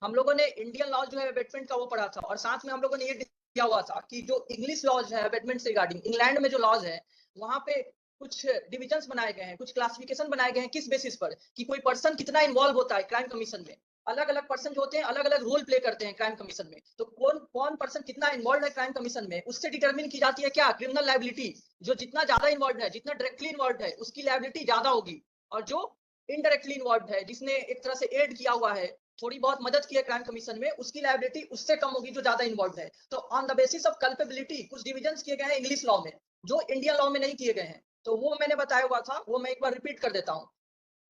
हम लोगों ने इंडियन लॉ जो है अबेटमेंट का वो पढ़ा था, और साथ में हम लोगों ने ये दिया हुआ था कि जो इंग्लिश लॉज है अबेटमेंट से रिगार्डिंग, इंग्लैंड में जो लॉज है वहां पे कुछ डिविजन्स बनाए गए हैं, कुछ क्लासिफिकेशन बनाए गए हैं, किस बेसिस पर कि कोई पर्सन कितना इन्वॉल्व होता है क्राइम कमीशन में। अलग अलग पर्सन जो होते हैं अलग अलग रोल प्ले करते हैं क्राइम कमीशन में, तो कौन कौन पर्सन कितना इन्वॉल्व है क्राइम कमीशन में, उससे डिटरमिन की जाती है क्या क्रिमिनल लायबिलिटी। जो जितना ज्यादा इन्वॉल्व है, जितना डायरेक्टली इन्वॉल्व है, उसकी लायबिलिटी ज्यादा होगी, और जो इनडायरेक्टली इन्वॉल्व है, जिसने एक तरह से एड किया हुआ है, थोड़ी बहुत मदद की है क्राइम कमीशन में, उसकी लायबिलिटी उससे कम होगी जो ज्यादा इन्वॉल्व है। तो on the basis of culpability कुछ डिविजन किए गए हैं इंग्लिश लॉ में, जो इंडियन लॉ में नहीं किए गए हैं। तो वो मैंने बताया हुआ था, वो मैं एक बार रिपीट कर देता हूँ।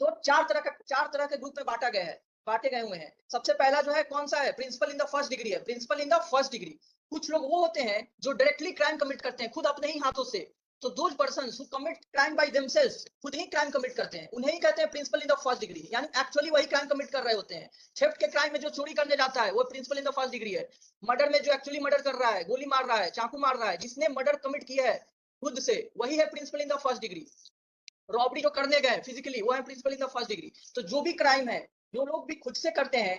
तो चार तरह के ग्रुप में बांटे गए हुए हैं। सबसे पहला जो है कौन सा है, principal in the first degree है, principal in the first degree. कुछ लोग वो होते हैं जो डायरेक्टली क्राइम कमिट करते हैं खुद अपने ही हाथों से। तो those persons who commit crime by themselves, खुद ही क्राइम कमिट करते हैं, उन्हें ही कहते हैं principal in the first degree, यानी एक्चुअली वही क्राइम कमिट कर रहे होते हैं। थेफ्ट के क्राइम में जो चोरी करने जाता है वो principal in the first degree है। मर्डर में जो एक्चुअली मर्डर कर रहा है, गोली मार रहा है, चाकू मार रहा है, जिसने मर्डर कमिट किया है खुद से, वही है principal in the first degree. Robbery जो करने गए फिजिकली, वो है principal in the first degree. तो जो भी क्राइम है, जो लोग भी खुद से करते हैं,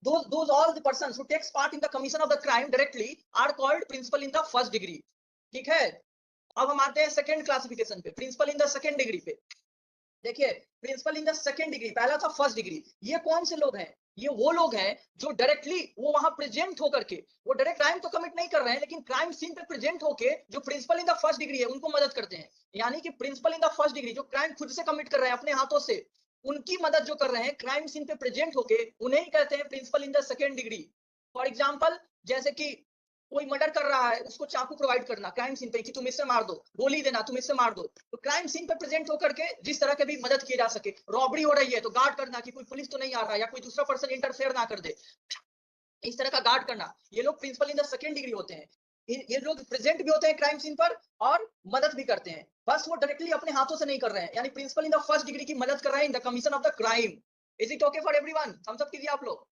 those all the persons who takes part in the commission of the crime directly are called principal in the first degree। ठीक है। अब हम आते हैं सेकंड क्लासिफिकेशन पे, principal in the second degree पे। देखिए, principal in the second degree, पहला था फर्स्ट डिग्री। ये कौन से लोग हैं, ये वो लोग हैं जो डायरेक्टली वो वहां प्रेजेंट होकर के, वो डायरेक्ट क्राइम तो कमिट नहीं कर रहे हैं, लेकिन क्राइम सीन पे प्रेजेंट होके जो principal in the first degree है उनको मदद करते हैं। यानी कि principal in the first degree जो क्राइम खुद से कमिट कर रहे हैं अपने हाथों से, उनकी मदद जो कर रहे हैं क्राइम सीन पे प्रेजेंट होके, उन्हें ही कहते हैं principal in the second degree. For example, जैसे कि कोई मर्डर कर रहा है, उसको चाकू प्रोवाइड करना क्राइम सीन पे कि तुम इससे मार दो, गोली देना तुम इससे मार दो, तो क्राइम सीन पे प्रेजेंट होकर के जिस तरह के भी मदद किए जा सके। रॉबरी हो रही है तो गार्ड करना कि कोई पुलिस तो नहीं आ रहा या कोई दूसरा पर्सन इंटरफेयर ना कर दे, इस तरह का गार्ड करना, ये लोग principal in the second degree होते हैं। ये लोग प्रेजेंट भी होते हैं क्राइम सीन पर और मदद भी करते हैं, बस वो डायरेक्टली अपने हाथों से नहीं कर रहे हैं। यानी principal in the first degree की मदद कर रहे हैं in the commission of the crime. Is it okay for everyone? Thumbs up कीजिए आप लोग।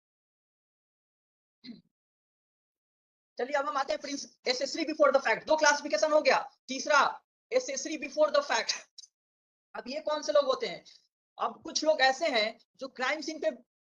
चलिए अब हम आते हैं प्रिंस एसेसरी बिफोर द फैक्ट। दो क्लासिफिकेशन हो गया। तीसरा, एसेसरी बिफोर द फैक्ट। अब ये कौन से लोग होते हैं? अब कुछ लोग ऐसे हैं जो क्राइम सीन पे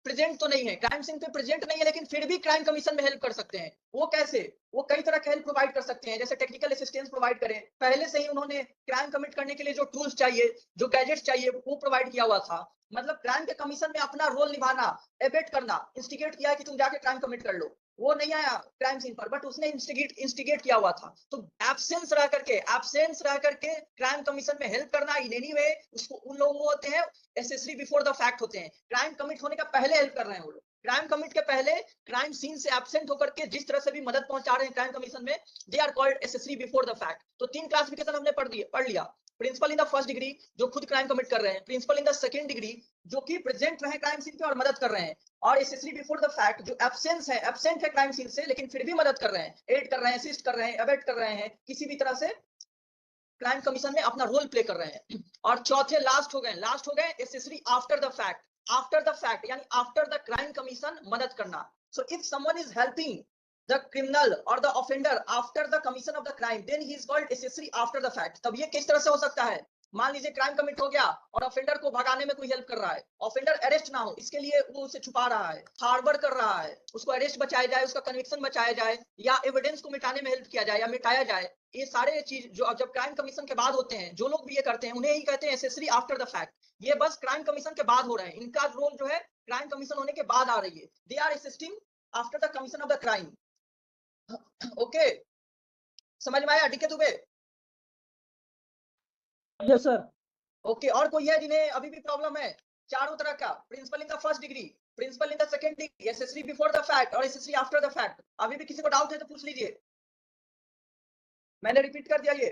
प्रेजेंट तो नहीं है, क्राइम सीन पे प्रेजेंट नहीं है, लेकिन फिर भी क्राइम कमीशन में हेल्प कर सकते हैं। वो कैसे? वो कई तरह के हेल्प प्रोवाइड कर सकते हैं, जैसे टेक्निकल असिस्टेंस प्रोवाइड करें, पहले से ही उन्होंने क्राइम कमिट करने के लिए जो टूल्स चाहिए, जो गैजेट्स चाहिए, वो प्रोवाइड किया हुआ था। मतलब क्राइम के कमीशन में अपना रोल निभाना, एबेट करना, इंस्टिगेट किया कि तुम जाके क्राइम कमिट कर लो। वो नहीं आया क्राइम सीन पर, बट उसने इंस्टिगेट किया हुआ था। तो एब्सेंस रह करके क्राइम कमीशन में हेल्प करना इन एनी वे, उसको उन लोग वो होते हैं एसेसरी बिफोर द फैक्ट होते हैं। क्राइम कमिट होने का पहले हेल्प कर रहे हैं वो लोग, क्राइम कमिट के पहले क्राइम सीन से एब्सेंट होकर के जिस तरह से भी मदद पहुंचा रहे हैं क्राइम कमीशन में, they are called accessory before the fact. तो तीन क्लासिफिकेशन हमने पढ़ लिया। Principal in the first degree जो खुद क्राइम कमिट कर रहे हैं, principal in the second degree जो कि प्रेजेंट रहे क्राइम सीन पे और मदद कर रहे हैं, और एसेसरी बिफोर द फैक्ट जो एब्सेंट है क्राइम सीन से लेकिन फिर भी मदद कर रहे हैं, एड कर रहे हैं, असिस्ट कर रहे हैं, अबेट कर रहे हैं, किसी भी तरह से क्राइम कमीशन में अपना रोल प्ले कर रहे हैं। और चौथे लास्ट हो गए एसेसरी आफ्टर द फैक्ट यानी आफ्टर द क्राइम कमीशन मदद करना। So if someone is helping the criminal और the offender after the commission of the crime, then he is called accessory after the fact. तब ये किस तरह से हो सकता है? मान लीजिए क्राइम कमिट हो गया और ऑफेंडर को भगाने में कोई हेल्प कर रहा है, ऑफेंडर अरेस्ट ना हो इसके लिए वो उसे छुपा रहा है, हार्बर कर रहा है, उसको अरेस्ट बचाया जाए, उसका कन्विक्शन बचाया जाए, या एविडेंस को मिटाने में हेल्प किया जाए या मिटाया जाए। ये सारे चीज जो जब क्राइम कमीशन के बाद होते हैं, जो लोग भी ये करते हैं उन्हें ही कहते हैं एसेसरी आफ्टर द फैक्ट। ये बस क्राइम कमीशन के बाद हो रहे हैं, इनका रोल जो है क्राइम कमीशन होने के बाद आ रही है। They are assisting after the commission of the crime. Okay, समझ में आया DK Dubey? Yes sir. Okay, और कोई है जिन्हें अभी भी प्रॉब्लम है? चारों तरह का, principal in the first degree, principal in the second degree, accessory before the fact और एसेसरी आफ्टर द फैक्ट। अभी भी किसी को डाउट है तो पूछ लीजिए, मैंने रिपीट कर दिया ये।